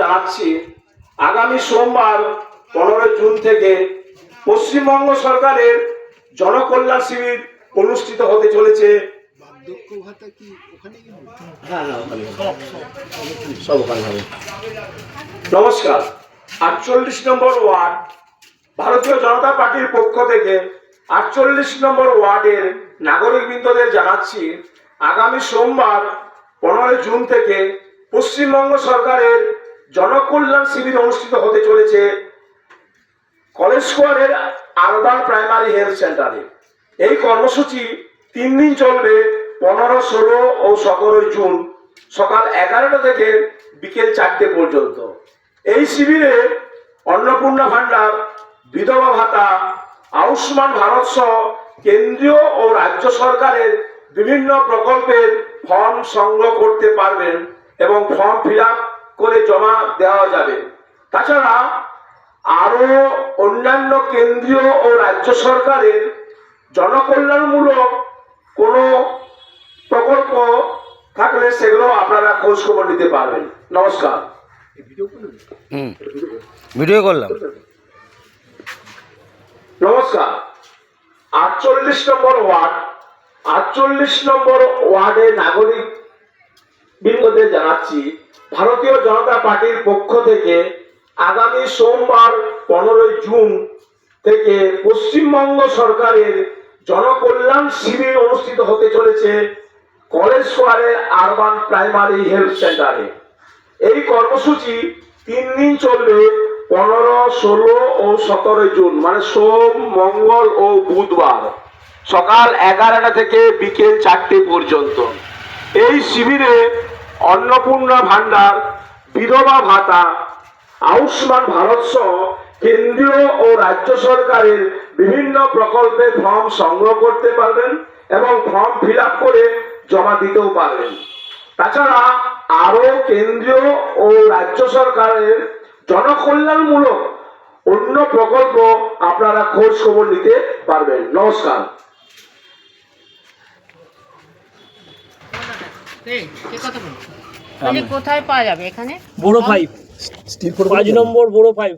জানাচ্ছি আগামী সোমবার 15 জুন থেকে পশ্চিমবঙ্গ সরকারের জনকল্যাণ শিবির অনুষ্ঠিত হতে চলেছে। নমস্কার। 48 নম্বর ওয়ার্ড ভারতীয় জনতা পার্টির পক্ষ থেকে 48 নম্বর ওয়ার্ডের নাগরিকবৃন্দদের জানাচ্ছি আগামী সোমবার 15 জুন থেকে পশ্চিমবঙ্গ সরকারের জনকল্যাণ শিবির অনুষ্ঠিত হতে চলেছে কলেজ স্কোয়ারের আরবান প্রাইমারি হেলথ সেন্টারে। এই কর্মসূচি 3 দিন চলবে, 15, 16 ও 17 জুন সকাল 11টা থেকে বিকেল 4টে পর্যন্ত। এই শিবিরে অন্নপূর্ণা ভান্ডার, বিধবা ভাতা, আয়ুষ্মান ভারত সহ কেন্দ্রীয় ও রাজ্য সরকারের বিভিন্ন প্রকল্পের ফর্ম সংগ্রহ করতে পারবেন এবং ফর্ম ফিল আপ করে জমা দেওয়া যাবে। তাছাড়া আরো অন্যান্য কেন্দ্রীয় ও রাজ্য সরকারের জনকল্যাণমূলক কোনো প্রকল্প থাকলে সেগুলো আপনারা খোঁজ খবর নিতে পারবেন। নমস্কার। ভিডিও করলাম। নমস্কার। 48 নম্বর ওয়ার্ড 48 নম্বর ওয়ার্ডের নাগরিক বৃন্দদের জানাচ্ছি ভারতীয় জনতা পার্টির পক্ষ থেকে আগামী সোমবার 15 জুন থেকে পশ্চিমবঙ্গ সরকারের জনকল্যাণ শিবির অনুষ্ঠিত হতে চলেছে কলেজ স্কোয়ারের আরবান প্রাইমারি হেলথ সেন্টারে। এই কর্মসূচি 3 দিন চলবে, 15, 16 ও 17 জুন মানে সোম, মঙ্গল ও বুধবার সকাল 11টা থেকে বিকেল 4টে পর্যন্ত। এই শিবিরে অন্নপূর্ণা ভান্ডার, বিধবা ভাতা, আয়ুষ্মান ভারত সহ কেন্দ্রীয় ও রাজ্য সরকারের বিভিন্ন প্রকল্পের ফর্ম সংগ্রহ করতে পারবেন এবং ফর্ম ফিল আপ করে জমা দিতেও পারবেন। তাছাড়া আরো কেন্দ্রীয় ও রাজ্য সরকারের জনকল্যাণমূলক অন্য প্রকল্প আপনারা খোঁজ খবর নিতে পারবেন। নমস্কার। কোথায় পাওয়া যাবে? এখানে বড় 5 5 নম্বর বড় 5